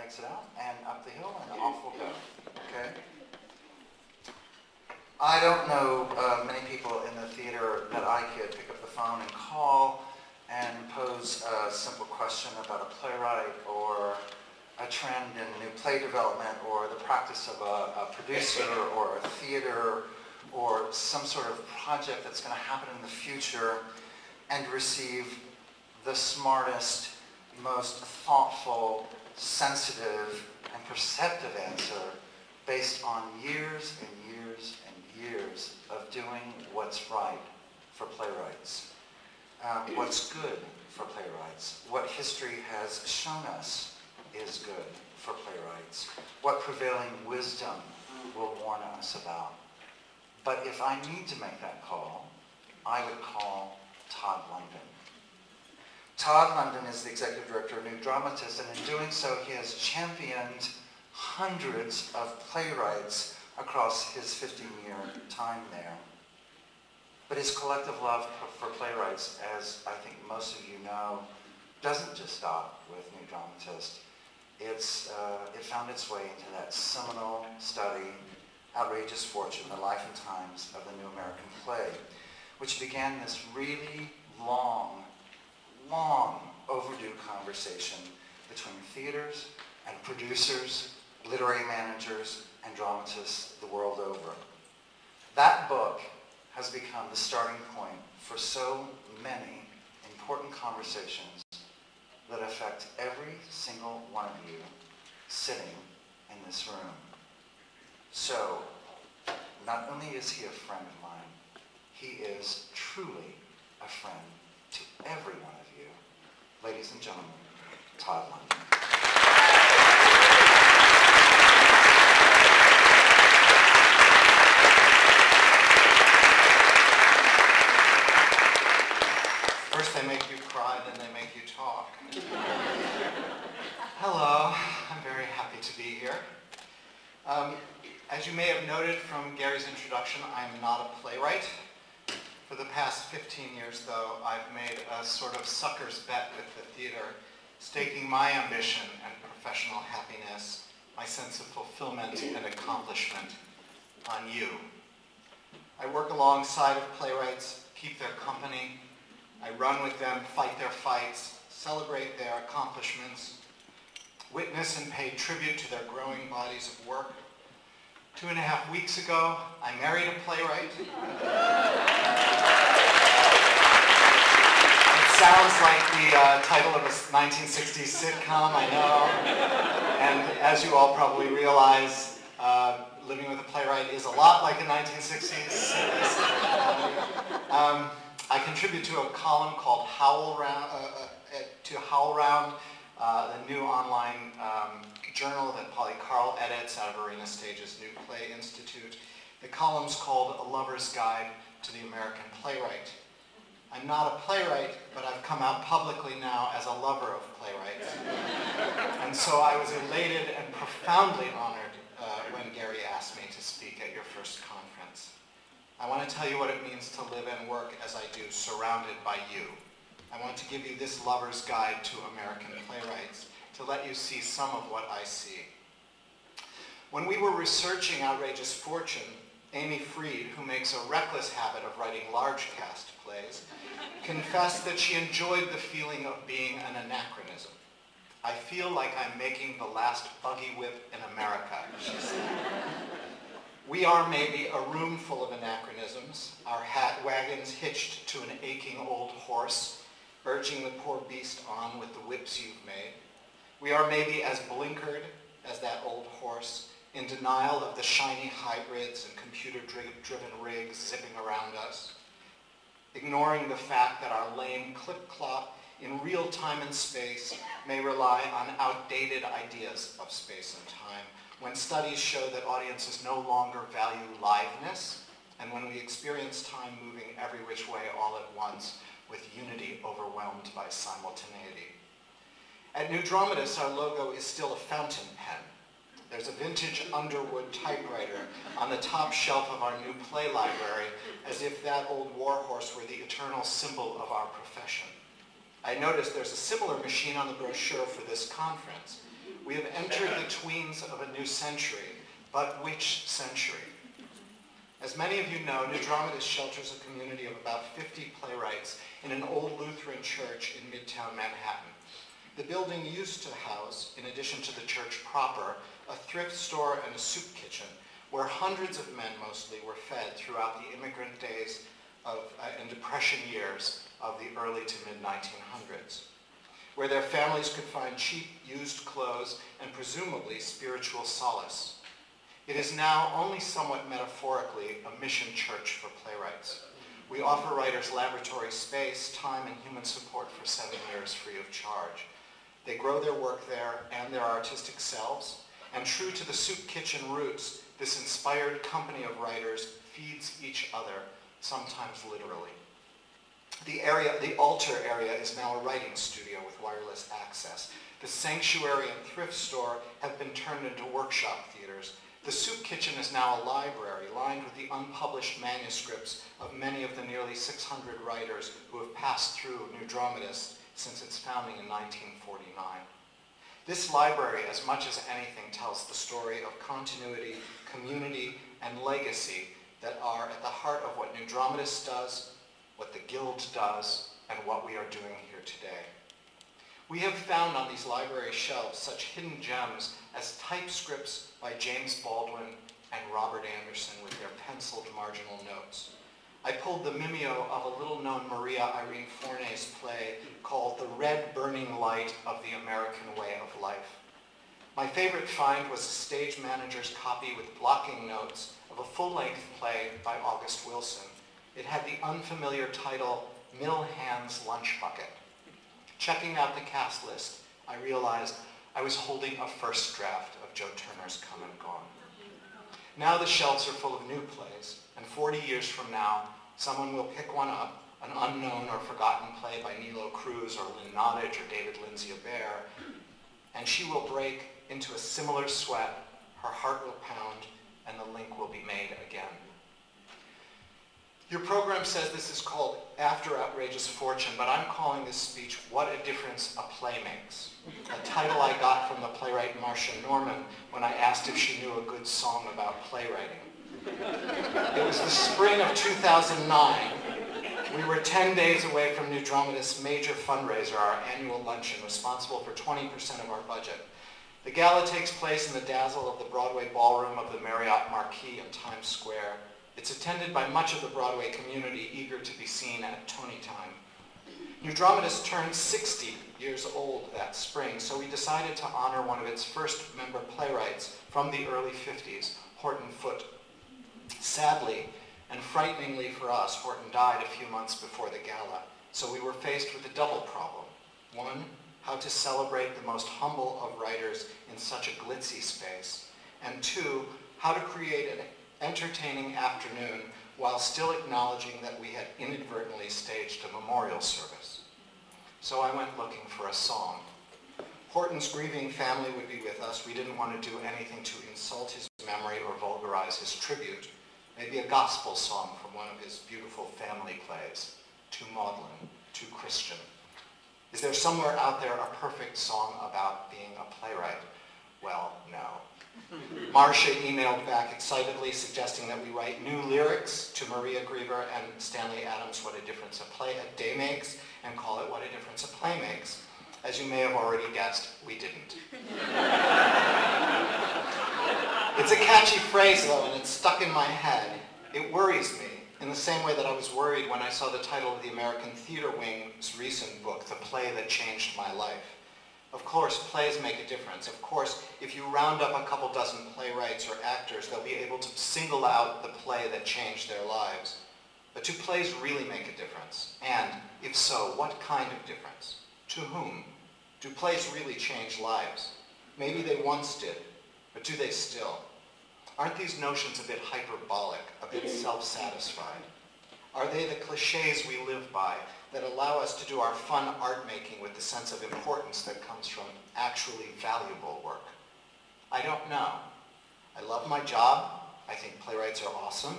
exit out and up the hill and off we'll go. Okay? I don't know many people in the theater that I could pick up the phone and call and pose a simple question about a playwright or a trend in new play development or the practice of a producer or a theater or some sort of project that's going to happen in the future and receive the smartest, most thoughtful, sensitive, and perceptive answer based on years and years and years of doing what's right for playwrights, what's good for playwrights, what history has shown us is good for playwrights, what prevailing wisdom will warn us about. But if I need to make that call, I would call Todd London. Todd London is the executive director of New Dramatists, and in doing so, he has championed hundreds of playwrights across his 15-year time there. But his collective love for playwrights, as I think most of you know, doesn't just stop with New Dramatists. It found its way into that seminal study, Outrageous Fortune, The Life and Times of the New American Play, which began this really long overdue conversation between theaters and producers, literary managers, and dramatists the world over. That book has become the starting point for so many important conversations that affect every single one of you sitting in this room. So, not only is he a friend of mine, he is truly a friend to every one of you. Ladies and gentlemen, Todd London. First they make you cry, then they make you talk. Hello, I'm very happy to be here. As you may have noted from Gary's introduction, I'm not a playwright. For the past 15 years, though, I've made a sort of sucker's bet with the theater, staking my ambition and professional happiness, my sense of fulfillment and accomplishment on you. I work alongside of playwrights, keep their company. I run with them, fight their fights, celebrate their accomplishments, witness and pay tribute to their growing bodies of work. 2.5 weeks ago, I married a playwright. It sounds like the title of a 1960s sitcom, I know. And as you all probably realize, living with a playwright is a lot like a 1960s sitcom. I contribute to a column called Howl Round, the new online journal that Polly Carl edits out of Arena Stage's New Play Institute. The column's called A Lover's Guide to the American Playwright. I'm not a playwright, but I've come out publicly now as a lover of playwrights. And so I was elated and profoundly honored when Gary asked me to speak at your first conference. I want to tell you what it means to live and work as I do, surrounded by you. I want to give you this lover's guide to American playwrights, to let you see some of what I see. When we were researching Outrageous Fortune, Amy Freed, who makes a reckless habit of writing large cast plays, confessed that she enjoyed the feeling of being an anachronism. I feel like I'm making the last buggy whip in America, she said. We are maybe a room full of anachronisms, our hat wagons hitched to an aching old horse, urging the poor beast on with the whips you've made. We are maybe as blinkered as that old horse, in denial of the shiny hybrids and computer-driven rigs zipping around us, ignoring the fact that our lame clip-clop in real time and space may rely on outdated ideas of space and time, when studies show that audiences no longer value liveness, and when we experience time moving every which way all at once, with unity overwhelmed by simultaneity. At New Dramatists, our logo is still a fountain pen. There's a vintage Underwood typewriter on the top shelf of our new play library, as if that old warhorse were the eternal symbol of our profession. I noticed there's a similar machine on the brochure for this conference. We have entered tweens of a new century, but which century? As many of you know, New Dramatists shelters a community of about 50 playwrights in an old Lutheran church in Midtown Manhattan. The building used to house, in addition to the church proper, a thrift store and a soup kitchen, where hundreds of men mostly were fed throughout the immigrant days and Depression years of the early to mid-1900s, where their families could find cheap, used clothes and presumably spiritual solace. It is now, only somewhat metaphorically, a mission church for playwrights. We offer writers laboratory space, time, and human support for 7 years free of charge. They grow their work there and their artistic selves, and true to the soup kitchen roots, this inspired company of writers feeds each other, sometimes literally. The altar area is now a writing studio with wireless access. The sanctuary and thrift store have been turned into workshop theaters. The soup kitchen is now a library lined with the unpublished manuscripts of many of the nearly 600 writers who have passed through New Dramatists since its founding in 1949. This library, as much as anything, tells the story of continuity, community, and legacy that are at the heart of what New Dramatists does, what the Guild does, and what we are doing here today. We have found on these library shelves such hidden gems as typescripts by James Baldwin and Robert Anderson with their penciled marginal notes. I pulled the mimeo of a little-known Maria Irene Forney's play called The Red Burning Light of the American Way of Life. My favorite find was a stage manager's copy with blocking notes of a full-length play by August Wilson. It had the unfamiliar title, Mill Hand's Lunch Bucket. Checking out the cast list, I realized I was holding a first draft of Joe Turner's Come and Gone. Now the shelves are full of new plays, and 40 years from now, someone will pick one up, an unknown or forgotten play by Nilo Cruz or Lynn Nottage or David Lindsay-Abaire, and she will break into a similar sweat, her heart will pound, and the link will be made again. Your program says this is called After Outrageous Fortune, but I'm calling this speech What a Difference a Play Makes, a title I got from the playwright Marcia Norman when I asked if she knew a good song about playwriting. It was the spring of 2009. We were 10 days away from New Dramatists' major fundraiser, our annual luncheon, responsible for 20% of our budget. The gala takes place in the dazzle of the Broadway ballroom of the Marriott Marquis in Times Square. It's attended by much of the Broadway community eager to be seen at Tony time. New Dramatists turned 60 years old that spring, so we decided to honor one of its first member playwrights from the early 50s, Horton Foote. Sadly, and frighteningly for us, Horton died a few months before the gala, so we were faced with a double problem. One, how to celebrate the most humble of writers in such a glitzy space, and two, how to create an entertaining afternoon while still acknowledging that we had inadvertently staged a memorial service. So I went looking for a song. Horton's grieving family would be with us. We didn't want to do anything to insult his memory or vulgarize his tribute. Maybe a gospel song from one of his beautiful family plays, too maudlin, too Christian. Is there somewhere out there a perfect song about being a playwright? Well, no. Marcia emailed back excitedly suggesting that we write new lyrics to Maria Grieber and Stanley Adams' What a Difference a Day Makes, and call it What a Difference a Play Makes. As you may have already guessed, we didn't. It's a catchy phrase though, and it's stuck in my head. It worries me, in the same way that I was worried when I saw the title of the American Theater Wing's recent book, The Play That Changed My Life. Of course, plays make a difference. Of course, if you round up a couple dozen playwrights or actors, they'll be able to single out the play that changed their lives. But do plays really make a difference? And, if so, what kind of difference? To whom? Do plays really change lives? Maybe they once did, but do they still? Aren't these notions a bit hyperbolic, a bit self-satisfied? Are they the cliches we live by that allow us to do our fun art making with the sense of importance that comes from actually valuable work? I don't know. I love my job. I think playwrights are awesome.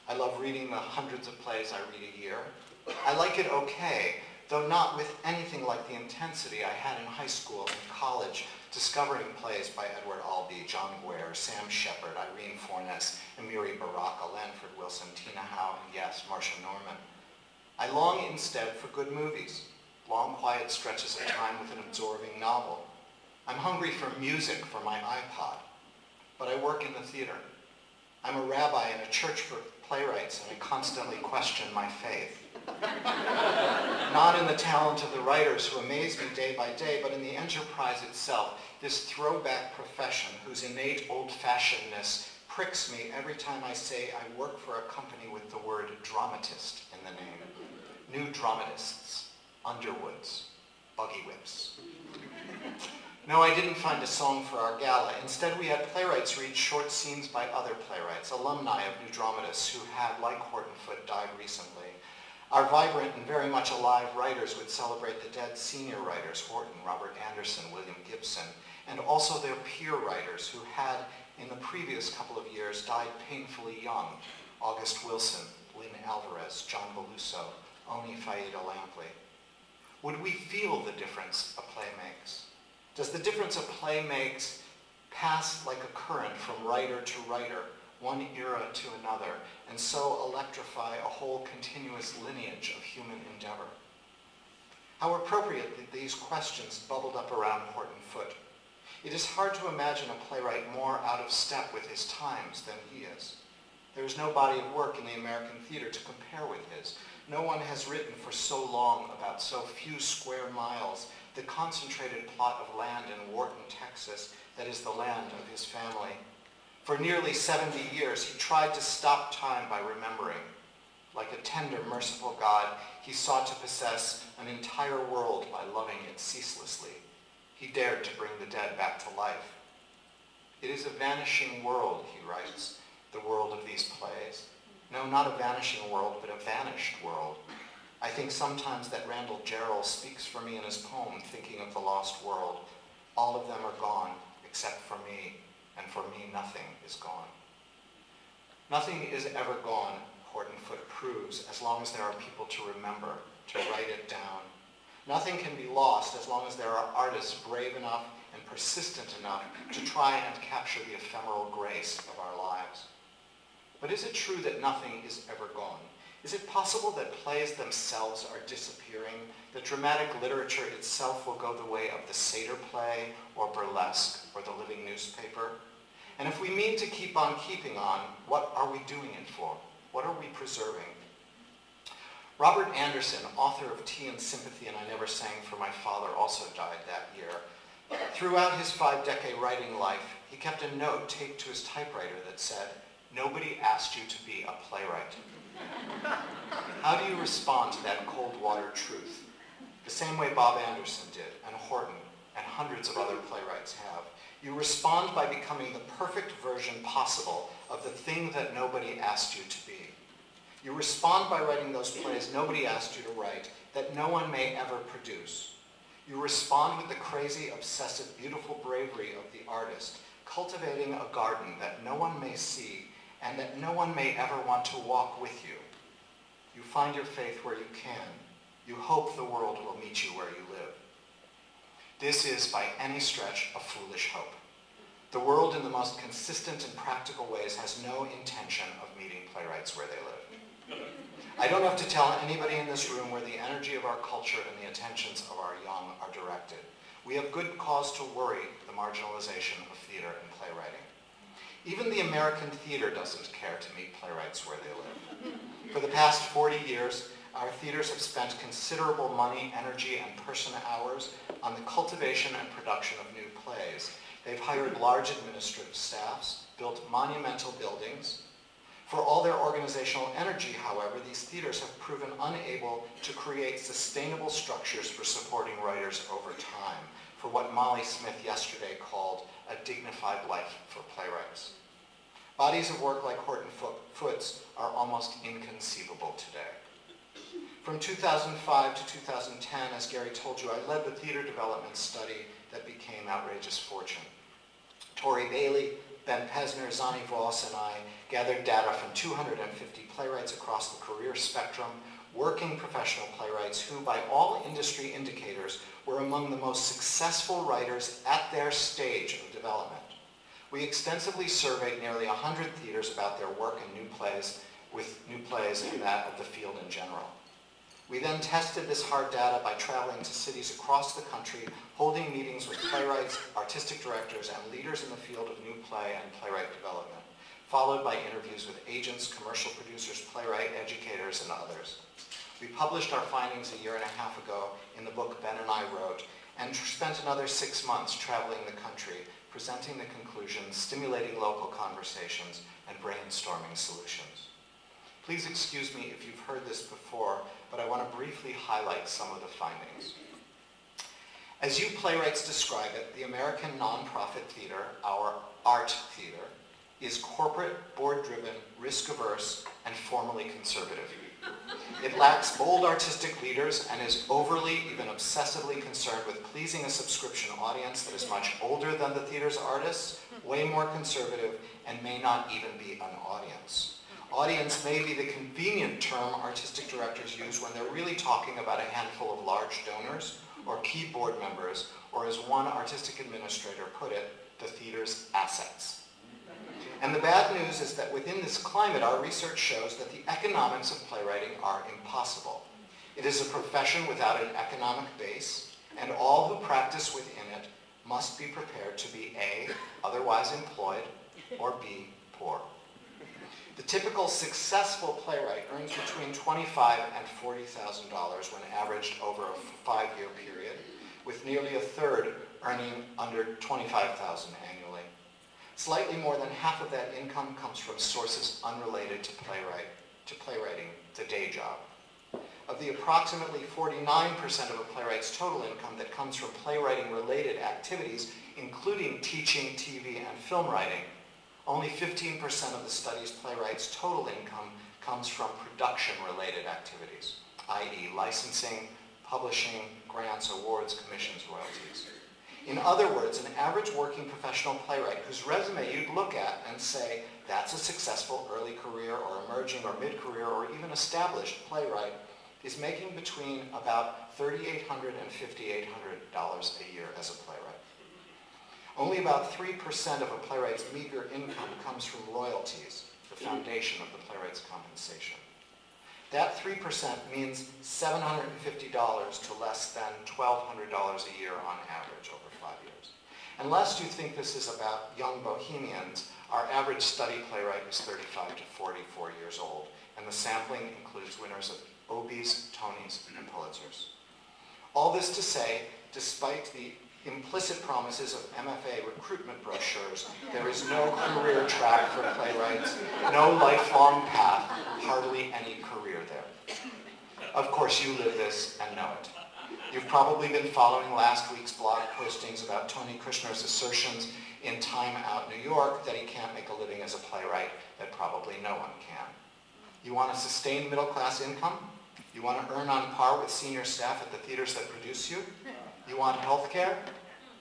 I love reading the hundreds of plays I read a year. I like it okay, though not with anything like the intensity I had in high school and college discovering plays by Edward Albee, John Guare, Sam Shepard, Irene Fornes, Amiri Baraka, Lanford Wilson, Tina Howe, and yes, Marcia Norman. I long instead for good movies, long quiet stretches of time with an absorbing novel. I'm hungry for music for my iPod, but I work in the theater. I'm a rabbi in a church for playwrights, and I constantly question my faith. Not in the talent of the writers who amaze me day by day, but in the enterprise itself, this throwback profession whose innate old-fashionedness pricks me every time I say I work for a company with the word dramatist in the name. New dramatists, Underwoods, buggy whips. No, I didn't find a song for our gala. Instead, we had playwrights read short scenes by other playwrights, alumni of New Dramatists who had, like Hortonfoot, died recently. Our vibrant and very much alive writers would celebrate the dead senior writers, Horton, Robert Anderson, William Gibson, and also their peer writers who had, in the previous couple of years, died painfully young, August Wilson, Lynn Alvarez, John Beluso, Oni Faida Lampley. Would we feel the difference a play makes? Does the difference a play makes pass like a current from writer to writer, one era to another, and so electrify a whole continuous lineage of human endeavor? How appropriate that these questions bubbled up around Hortonfoot. It is hard to imagine a playwright more out of step with his times than he is. There is no body of work in the American theater to compare with his. No one has written for so long about so few square miles the concentrated plot of land in Wharton, Texas, that is the land of his family. For nearly 70 years, he tried to stop time by remembering. Like a tender, merciful God, he sought to possess an entire world by loving it ceaselessly. He dared to bring the dead back to life. It is a vanishing world, he writes, the world of these plays. No, not a vanishing world, but a vanished world. I think sometimes that Randall Jarrell speaks for me in his poem, Thinking of the Lost World. All of them are gone, except for me, and for me nothing is gone. Nothing is ever gone, Hortonfoot proves, as long as there are people to remember, to write it down. Nothing can be lost as long as there are artists brave enough and persistent enough to try and capture the ephemeral grace of our lives. But is it true that nothing is ever gone? Is it possible that plays themselves are disappearing, that dramatic literature itself will go the way of the satyr play, or burlesque, or the living newspaper? And if we mean to keep on keeping on, what are we doing it for? What are we preserving? Robert Anderson, author of Tea and Sympathy and I Never Sang for My Father, also died that year. Throughout his 5-decade writing life, he kept a note taped to his typewriter that said, "Nobody asked you to be a playwright." How do you respond to that cold water truth? The same way Bob Anderson did, and Horton, and hundreds of other playwrights have. You respond by becoming the perfect version possible of the thing that nobody asked you to be. You respond by writing those plays nobody asked you to write, that no one may ever produce. You respond with the crazy, obsessive, beautiful bravery of the artist, cultivating a garden that no one may see and that no one may ever want to walk with you. You find your faith where you can. You hope the world will meet you where you live. This is, by any stretch, a foolish hope. The world, in the most consistent and practical ways, has no intention of meeting playwrights where they live. I don't have to tell anybody in this room where the energy of our culture and the attentions of our young are directed. We have good cause to worry the marginalization of theater and playwriting. Even the American theater doesn't care to meet playwrights where they live. For the past 40 years, our theaters have spent considerable money, energy, and person hours on the cultivation and production of new plays. They've hired large administrative staffs, built monumental buildings. For all their organizational energy, however, these theaters have proven unable to create sustainable structures for supporting writers over time, for what Molly Smith yesterday called a dignified life for playwrights. Bodies of work like Hortonfoot's are almost inconceivable today. From 2005 to 2010, as Gary told you, I led the theater development study that became Outrageous Fortune. Tori Bailey, Ben Pesner, Zani Voss, and I gathered data from 250 playwrights across the career spectrum, working professional playwrights who, by all industry indicators, were among the most successful writers at their stage of development. We extensively surveyed nearly 100 theaters about their work in new plays, with new plays and that of the field in general. We then tested this hard data by traveling to cities across the country, holding meetings with playwrights, artistic directors, and leaders in the field of new play and playwright development, followed by interviews with agents, commercial producers, playwright educators, and others. We published our findings a year and a half ago in the book Ben and I wrote, and spent another 6 months traveling the country, presenting the conclusions, stimulating local conversations, and brainstorming solutions. Please excuse me if you've heard this before, but I want to briefly highlight some of the findings. As you playwrights describe it, the American nonprofit theater, our art theater, is corporate, board-driven, risk-averse, and formally conservative. It lacks bold artistic leaders and is overly, even obsessively concerned with pleasing a subscription audience that is much older than the theater's artists, way more conservative, and may not even be an audience. Audience may be the convenient term artistic directors use when they're really talking about a handful of large donors or key board members, or as one artistic administrator put it, the theater's assets. And the bad news is that within this climate, our research shows that the economics of playwriting are impossible. It is a profession without an economic base, and all who practice within it must be prepared to be A, otherwise employed, or B, poor. The typical successful playwright earns between $25,000 and $40,000 when averaged over a 5-year period, with nearly a third earning under $25,000 annually. Slightly more than half of that income comes from sources unrelated to playwriting, the day job. Of the approximately 49% of a playwright's total income that comes from playwriting-related activities, including teaching, TV, and film writing, only 15% of the study's playwrights' total income comes from production-related activities, i.e. licensing, publishing, grants, awards, commissions, royalties. In other words, an average working professional playwright whose resume you'd look at and say, that's a successful early career or emerging or mid-career or even established playwright, is making between about $3,800 and $5,800 a year as a playwright. Only about 3% of a playwright's meager income comes from royalties, the foundation of the playwright's compensation. That 3% means $750 to less than $1,200 a year on average over 5 years. And lest you think this is about young bohemians, our average study playwright is 35 to 44 years old, and the sampling includes winners of Obies, Tonys, and Pulitzers. All this to say, despite the implicit promises of MFA recruitment brochures, there is no career track for playwrights, no lifelong path, hardly any career there. Of course, you live this and know it. You've probably been following last week's blog postings about Tony Kushner's assertions in Time Out New York that he can't make a living as a playwright, that probably no one can. You want a sustained middle-class income? You want to earn on par with senior staff at the theaters that produce you? You want health care?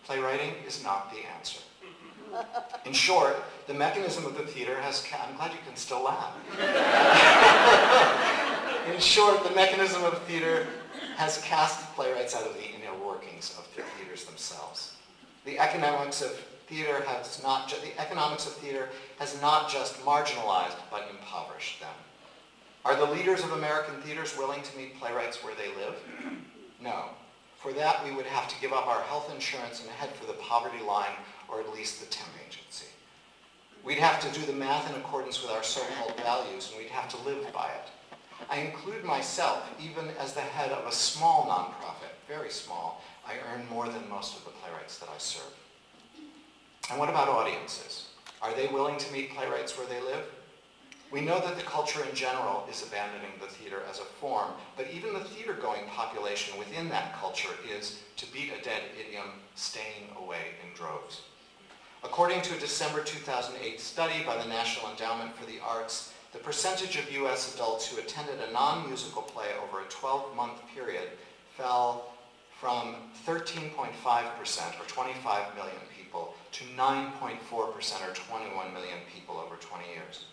Playwriting is not the answer. In short, the mechanism of the theater has, I'm glad you can still laugh. In short, the mechanism of theater has cast playwrights out of the inner workings of the theaters themselves. The economics of theater has not just marginalized, but impoverished them. Are the leaders of American theaters willing to meet playwrights where they live? No. For that, we would have to give up our health insurance and head for the poverty line, or at least the temp agency. We'd have to do the math in accordance with our so-called values, and we'd have to live by it. I include myself, even as the head of a small nonprofit, very small. I earn more than most of the playwrights that I serve. And what about audiences? Are they willing to meet playwrights where they live? We know that the culture in general is abandoning the theater as a form, but even the theater-going population within that culture is, to beat a dead idiom, staying away in droves. According to a December 2008 study by the National Endowment for the Arts, the percentage of U.S. adults who attended a non-musical play over a 12-month period fell from 13.5%, or 25 million people, to 9.4%, or 21 million people over 20 years.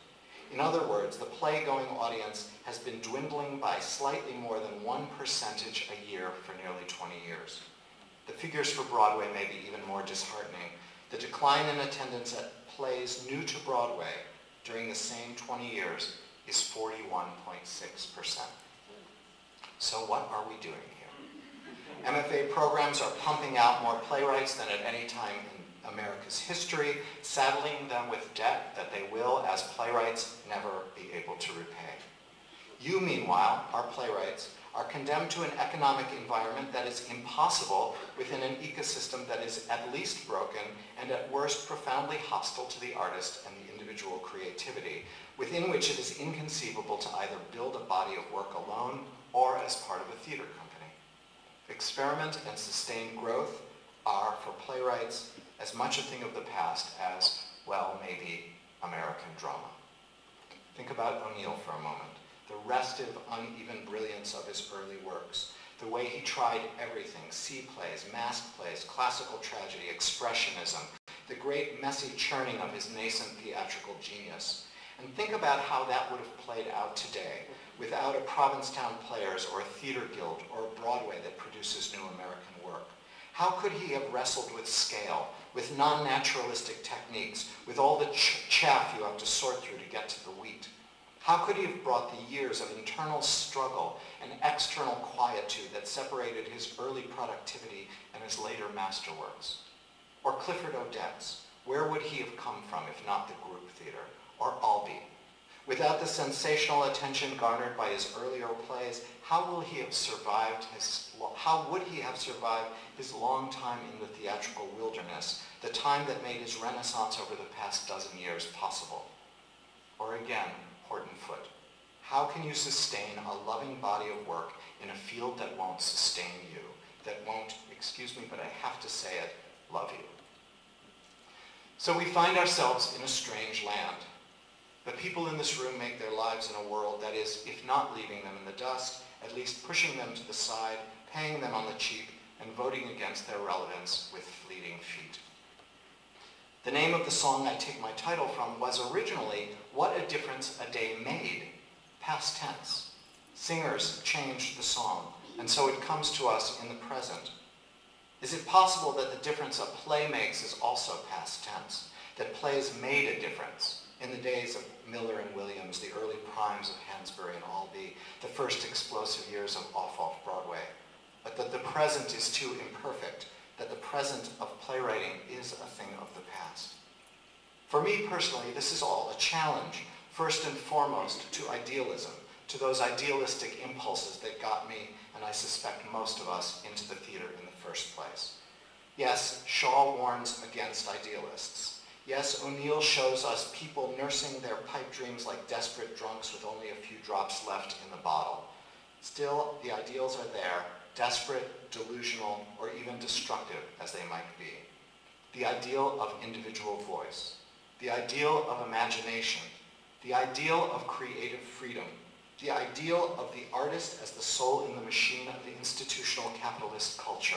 In other words, the play-going audience has been dwindling by slightly more than 1% a year for nearly 20 years. The figures for Broadway may be even more disheartening. The decline in attendance at plays new to Broadway during the same 20 years is 41.6%. So what are we doing here? MFA programs are pumping out more playwrights than at any time in America's history, saddling them with debt that they will, as playwrights, never be able to repay. You, meanwhile, our playwrights, are condemned to an economic environment that is impossible within an ecosystem that is at least broken and at worst profoundly hostile to the artist and the individual creativity, within which it is inconceivable to either build a body of work alone or as part of a theater company. Experiment and sustained growth are, for playwrights, as much a thing of the past as, well, maybe American drama. Think about O'Neill for a moment. The restive, uneven brilliance of his early works, the way he tried everything, sea plays, mask plays, classical tragedy, expressionism, the great messy churning of his nascent theatrical genius. And think about how that would have played out today without a Provincetown Players or a theater guild or a Broadway that produces new American work. How could he have wrestled with scale, with non-naturalistic techniques, with all the chaff you have to sort through to get to the wheat? How could he have brought the years of internal struggle and external quietude that separated his early productivity and his later masterworks? Or Clifford Odets, where would he have come from if not the group theater? Or Albee? Without the sensational attention garnered by his earlier plays, how would he have survived his long time in the theatrical wilderness, the time that made his renaissance over the past dozen years possible? Or again, Hortonfoot, how can you sustain a loving body of work in a field that won't sustain you, that won't, excuse me, but I have to say it, love you? So we find ourselves in a strange land. The people in this room make their lives in a world that is, if not leaving them in the dust, at least pushing them to the side, paying them on the cheap, and voting against their relevance with fleeting feet. The name of the song I take my title from was originally What a Difference a Day Made, past tense. Singers changed the song, and so it comes to us in the present. Is it possible that the difference a play makes is also past tense, that plays made a difference in the days of Miller and Williams, the early primes of Hansberry and Albee, the first explosive years of off Broadway, but that the present is too imperfect, that the present of playwriting is a thing of the past? For me personally, this is all a challenge, first and foremost to idealism, to those idealistic impulses that got me, and I suspect most of us, into the theater in the first place. Yes, Shaw warns against idealists. Yes, O'Neill shows us people nursing their pipe dreams like desperate drunks with only a few drops left in the bottle. Still, the ideals are there, desperate, delusional, or even destructive as they might be. The ideal of individual voice, the ideal of imagination, the ideal of creative freedom, the ideal of the artist as the soul in the machine of the institutional capitalist culture,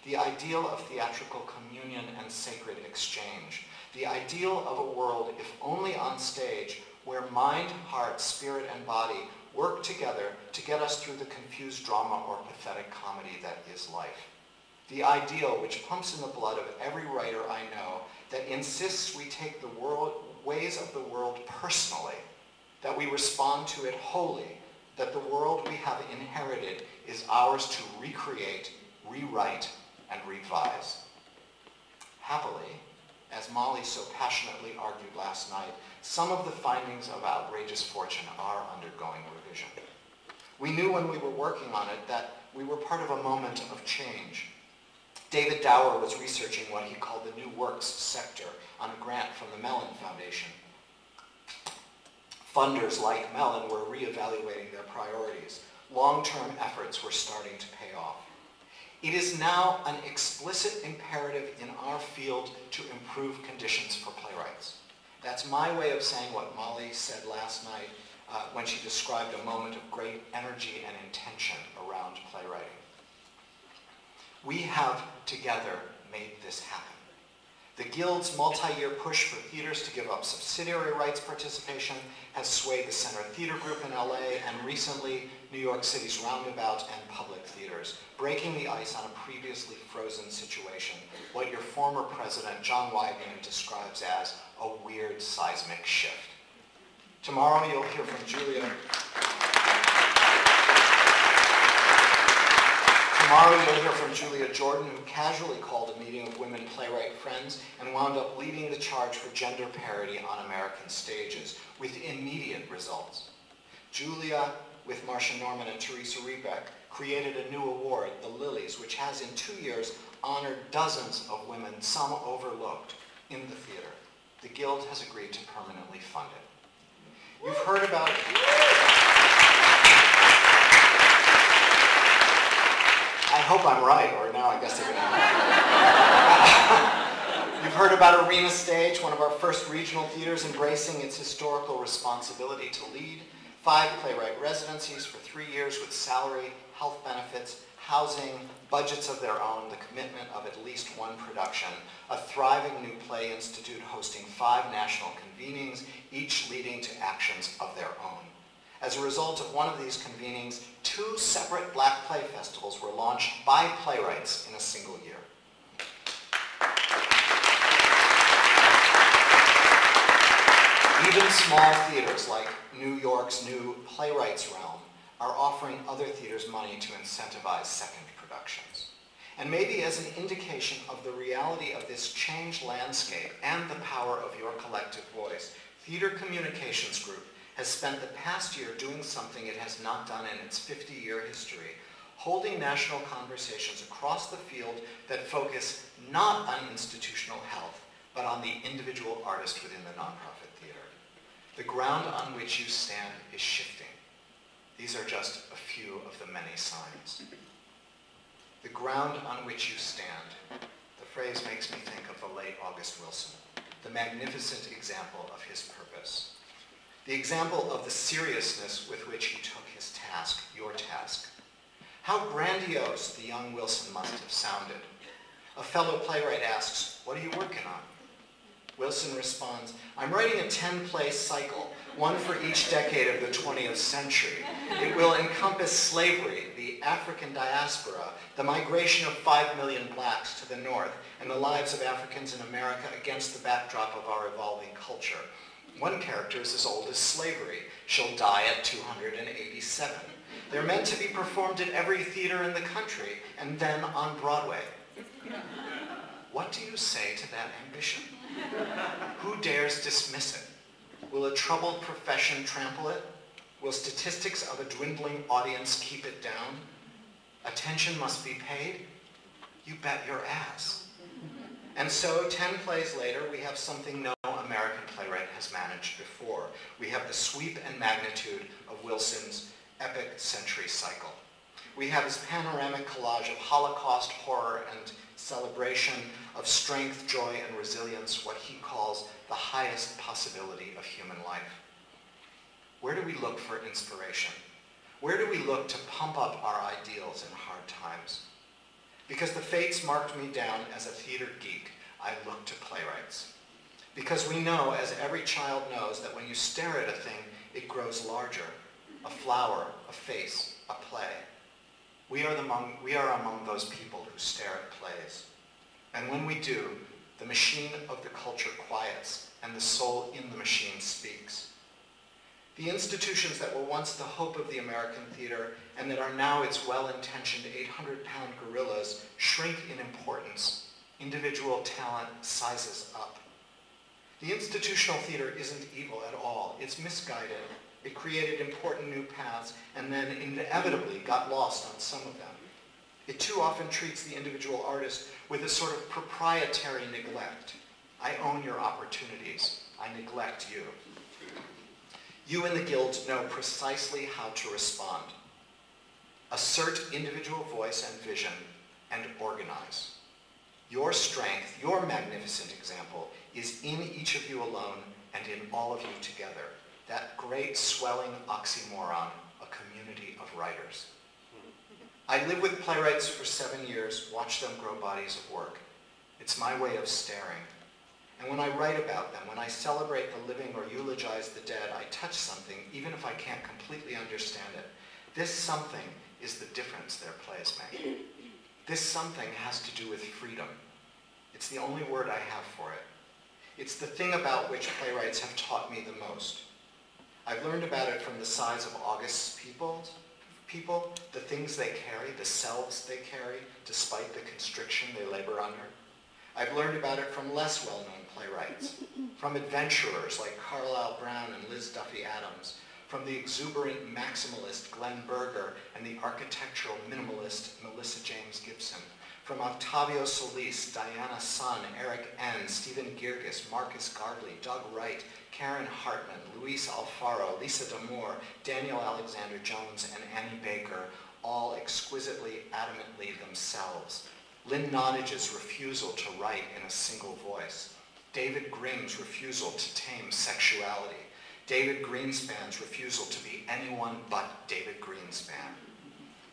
the ideal of theatrical communion and sacred exchange, the ideal of a world, if only on stage, where mind, heart, spirit, and body work together to get us through the confused drama or pathetic comedy that is life. The ideal which pumps in the blood of every writer I know, that insists we take the ways of the world personally, that we respond to it wholly, that the world we have inherited is ours to recreate, rewrite, and revise. Happily, as Molly so passionately argued last night, some of the findings of Outrageous Fortune are undergoing revision. We knew when we were working on it that we were part of a moment of change. David Dower was researching what he called the New Works sector on a grant from the Mellon Foundation. Funders like Mellon were reevaluating their priorities. Long-term efforts were starting to pay off. It is now an explicit imperative in our field to improve conditions for playwrights. That's my way of saying what Molly said last night when she described a moment of great energy and intention around playwriting. We have together made this happen. The Guild's multi-year push for theaters to give up subsidiary rights participation has swayed the Center Theater Group in LA and recently New York City's Roundabout and public theaters, breaking the ice on a previously frozen situation, what your former president, John Wideman, describes as a weird seismic shift. Tomorrow you'll hear from Julia. Tomorrow you'll hear from Julia Jordan, who casually called a meeting of women playwright friends and wound up leading the charge for gender parity on American stages, with immediate results. Julia, with Marcia Norman and Teresa Rebeck, created a new award, the Lilies, which has in 2 years honored dozens of women, some overlooked, in the theater. The Guild has agreed to permanently fund it. You've heard about it. I hope I'm right, or now I guess they're going to. You've heard about Arena Stage, one of our first regional theaters embracing its historical responsibility to lead. 5 playwright residencies for 3 years with salary, health benefits, housing, budgets of their own, the commitment of at least 1 production, a thriving new play institute hosting 5 national convenings, each leading to actions of their own. As a result of one of these convenings, 2 separate Black Play Festivals were launched by playwrights in a single year. Even small theaters like New York's new Playwrights Realm are offering other theaters money to incentivize second productions. And maybe as an indication of the reality of this changed landscape and the power of your collective voice, Theater Communications Group has spent the past year doing something it has not done in its 50-year history, holding national conversations across the field that focus not on institutional health, but on the individual artist within the nonprofit theater. The ground on which you stand is shifting. These are just a few of the many signs. The ground on which you stand. The phrase makes me think of the late August Wilson, the magnificent example of his purpose. The example of the seriousness with which he took his task, your task. How grandiose the young Wilson must have sounded. A fellow playwright asks, "What are you working on?" Wilson responds, "I'm writing a 10-play cycle, one for each decade of the 20th century. It will encompass slavery, the African diaspora, the migration of 5 million blacks to the north, and the lives of Africans in America against the backdrop of our evolving culture. One character is as old as slavery. She'll die at 287. They're meant to be performed at every theater in the country, and then on Broadway." What do you say to that ambition? Who dares dismiss it? Will a troubled profession trample it? Will statistics of a dwindling audience keep it down? Attention must be paid? You bet your ass. And so, 10 plays later, we have something no American playwright has managed before. We have the sweep and magnitude of Wilson's epic century cycle. We have his panoramic collage of Holocaust, horror, and celebration of strength, joy, and resilience, what he calls the highest possibility of human life. Where do we look for inspiration? Where do we look to pump up our ideals in hard times? Because the fates marked me down as a theater geek, I look to playwrights. Because we know, as every child knows, that when you stare at a thing, it grows larger. A flower, a face, a play. We are among those people who stare at plays. And when we do, the machine of the culture quiets, and the soul in the machine speaks. The institutions that were once the hope of the American theater, and that are now its well-intentioned 800-pound gorillas, shrink in importance. Individual talent sizes up. The institutional theater isn't evil at all. It's misguided. It created important new paths, and then inevitably got lost on some of them. It too often treats the individual artist with a sort of proprietary neglect. I own your opportunities. I neglect you. You in the Guild know precisely how to respond. Assert individual voice and vision, and organize. Your strength, your magnificent example, is in each of you alone and in all of you together. That great swelling oxymoron, a community of writers. I lived with playwrights for 7 years, watched them grow bodies of work. It's my way of staring. And when I write about them, when I celebrate the living or eulogize the dead, I touch something, even if I can't completely understand it. This something is the difference their plays make. This something has to do with freedom. It's the only word I have for it. It's the thing about which playwrights have taught me the most. I've learned about it from the size of August's people, the things they carry, the selves they carry, despite the constriction they labor under. I've learned about it from less well-known playwrights, from adventurers like Carlisle Brown and Liz Duffy Adams, from the exuberant maximalist Glenn Berger and the architectural minimalist Melissa James Gibson, from Octavio Solis, Diana Sun, Eric N., Stephen Girgis, Marcus Gardley, Doug Wright, Karen Hartman, Luis Alfaro, Lisa D'Amour, Daniel Alexander Jones, and Annie Baker, all exquisitely, adamantly themselves. Lynn Nottage's refusal to write in a single voice. David Grimm's refusal to tame sexuality. David Greenspan's refusal to be anyone but David Greenspan.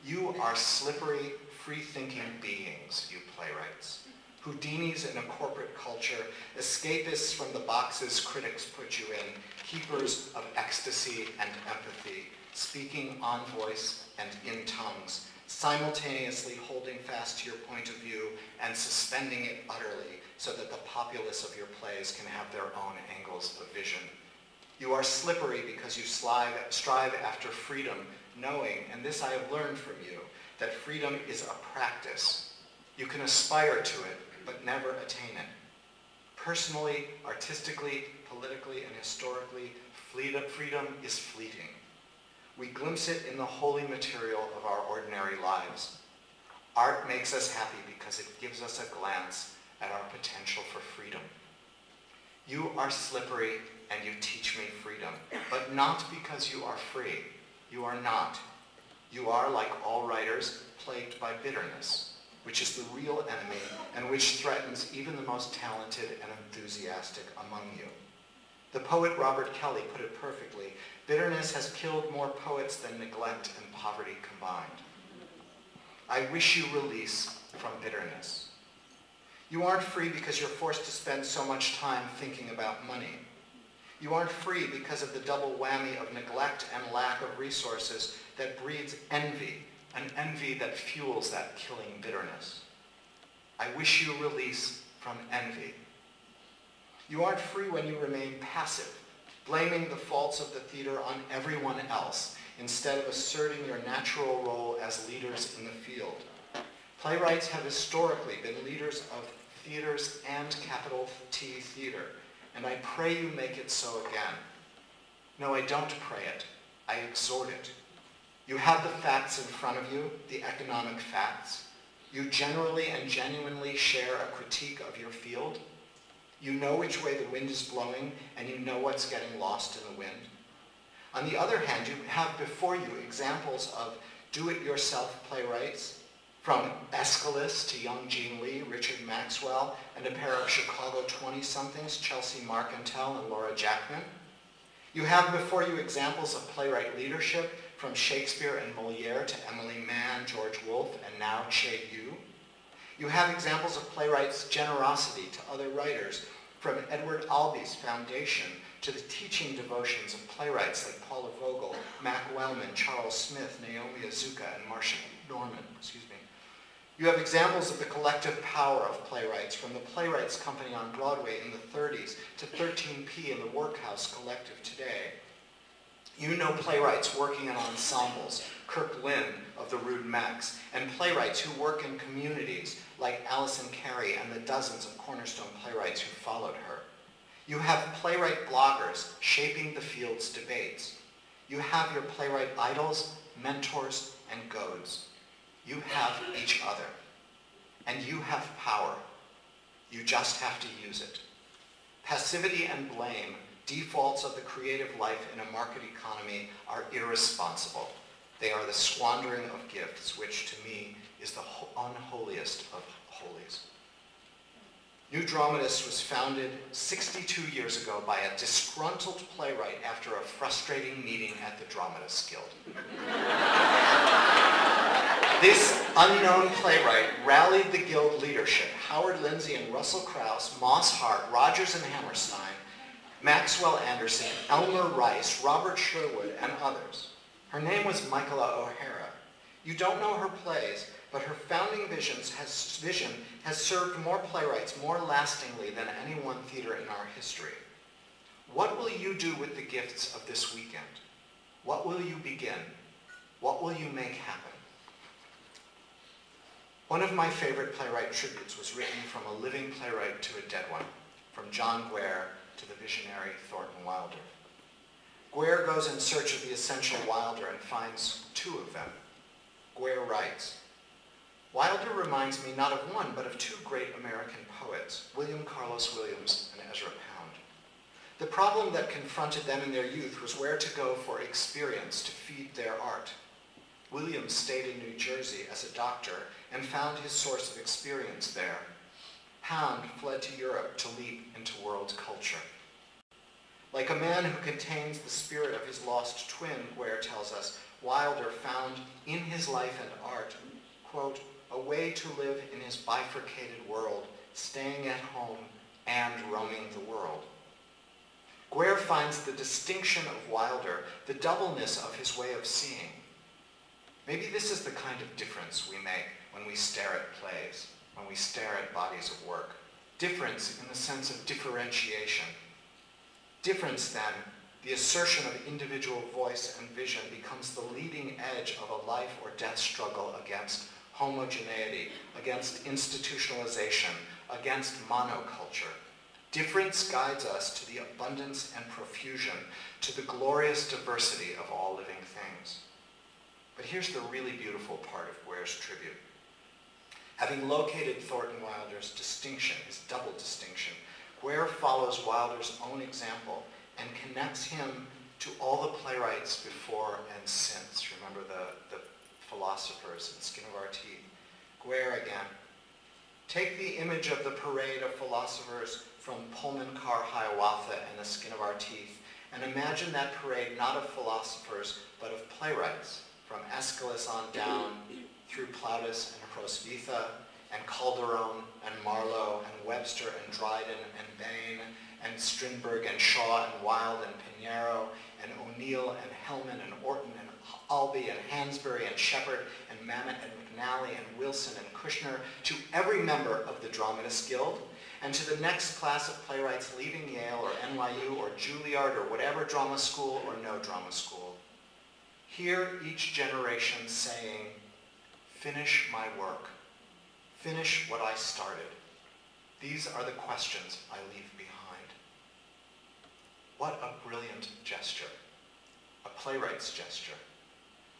You are slippery, free-thinking beings, you playwrights. Houdinis in a corporate culture, escapists from the boxes critics put you in, keepers of ecstasy and empathy, speaking on voice and in tongues, simultaneously holding fast to your point of view and suspending it utterly so that the populace of your plays can have their own angles of vision. You are slippery because you strive after freedom, knowing, and this I have learned from you, that freedom is a practice. You can aspire to it, but never attain it. Personally, artistically, politically, and historically, freedom is fleeting. We glimpse it in the holy material of our ordinary lives. Art makes us happy because it gives us a glance at our potential for freedom. You are slippery and you teach me freedom, but not because you are free. You are not. You are, like all writers, plagued by bitterness, which is the real enemy and which threatens even the most talented and enthusiastic among you. The poet Robert Kelly put it perfectly: bitterness has killed more poets than neglect and poverty combined. I wish you release from bitterness. You aren't free because you're forced to spend so much time thinking about money. You aren't free because of the double whammy of neglect and lack of resources that breeds envy, an envy that fuels that killing bitterness. I wish you release from envy. You aren't free when you remain passive, blaming the faults of the theater on everyone else, instead of asserting your natural role as leaders in the field. Playwrights have historically been leaders of theaters and capital T theater, and I pray you make it so again. No, I don't pray it. I exhort it. You have the facts in front of you, the economic facts. You generally and genuinely share a critique of your field. You know which way the wind is blowing, and you know what's getting lost in the wind. On the other hand, you have before you examples of do-it-yourself playwrights, from Aeschylus to young Jean Lee, Richard Maxwell, and a pair of Chicago 20-somethings, Chelsea Marcantel and Laura Jackman. You have before you examples of playwright leadership, from Shakespeare and Moliere to Emily Mann, George Wolfe, and now Che Yu. You have examples of playwrights' generosity to other writers, from Edward Albee's foundation to the teaching devotions of playwrights like Paula Vogel, Mac Wellman, Charles Smith, Naomi Azuka, and Marcia Norman. You have examples of the collective power of playwrights, from the Playwrights Company on Broadway in the 30s to 13P in the Workhouse Collective today. You know playwrights working in ensembles, Kirk Lynn of the Rude Max, and playwrights who work in communities like Allison Carey and the dozens of cornerstone playwrights who followed her. You have playwright bloggers shaping the field's debates. You have your playwright idols, mentors, and goads. You have each other. And you have power. You just have to use it. Passivity and blame, defaults of the creative life in a market economy, are irresponsible. They are the squandering of gifts, which to me is the unholiest of holies. New Dramatists was founded 62 years ago by a disgruntled playwright after a frustrating meeting at the Dramatists Guild. This unknown playwright rallied the guild leadership, Howard Lindsay and Russell Krauss, Moss Hart, Rogers and Hammerstein, Maxwell Anderson, Elmer Rice, Robert Sherwood, and others. Her name was Michaela O'Hara. You don't know her plays, but her founding vision has served more playwrights more lastingly than any one theater in our history. What will you do with the gifts of this weekend? What will you begin? What will you make happen? One of my favorite playwright tributes was written from a living playwright to a dead one, from John Guare to the visionary Thornton Wilder. Guare goes in search of the essential Wilder and finds two of them. Guare writes, "Wilder reminds me not of one, but of two great American poets, William Carlos Williams and Ezra Pound. The problem that confronted them in their youth was where to go for experience to feed their art. Williams stayed in New Jersey as a doctor and found his source of experience there. Pound fled to Europe to leap into world culture. Like a man who contains the spirit of his lost twin," Guare tells us, "Wilder found in his life and art, quote, a way to live in his bifurcated world, staying at home and roaming the world." Guare finds the distinction of Wilder, the doubleness of his way of seeing. Maybe this is the kind of difference we make when we stare at plays, when we stare at bodies of work. Difference in the sense of differentiation. Difference, then, the assertion of individual voice and vision, becomes the leading edge of a life or death struggle against homogeneity, against institutionalization, against monoculture. Difference guides us to the abundance and profusion, to the glorious diversity of all living things. But here's the really beautiful part of Guare's tribute. Having located Thornton Wilder's distinction, his double distinction, Guare follows Wilder's own example and connects him to all the playwrights before and since. Remember the philosophers in Skin of Our Teeth. Guare again. Take the image of the parade of philosophers from Pullman Car Hiawatha and the Skin of Our Teeth, and imagine that parade not of philosophers, but of playwrights, from Aeschylus on down, through Plautus and Hroswitha, and Calderon, and Marlowe, and Webster, and Dryden, and Bain, and Strindberg, and Shaw, and Wilde, and Pinheiro, and O'Neill, and Hellman, and Orton, and Albee, and Hansberry, and Shepard, and Mamet, and McNally, and Wilson, and Kushner, to every member of the Dramatists Guild, and to the next class of playwrights leaving Yale, or NYU, or Juilliard, or whatever drama school, or no drama school. Hear each generation saying, "Finish my work. Finish what I started. These are the questions I leave behind." What a brilliant gesture, a playwright's gesture.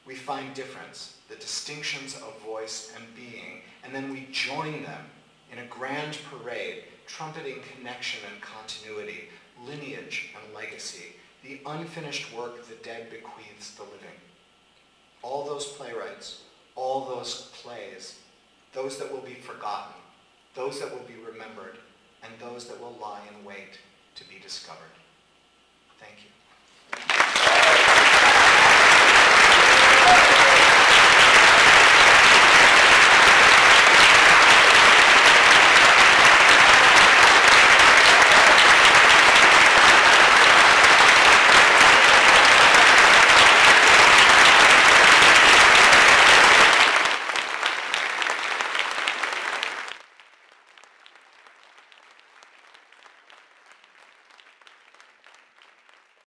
We find difference, the distinctions of voice and being, and then we join them in a grand parade, trumpeting connection and continuity, lineage and legacy, the unfinished work the dead bequeaths the living. All those playwrights, all those plays, those that will be forgotten, those that will be remembered, and those that will lie in wait to be discovered. Thank you.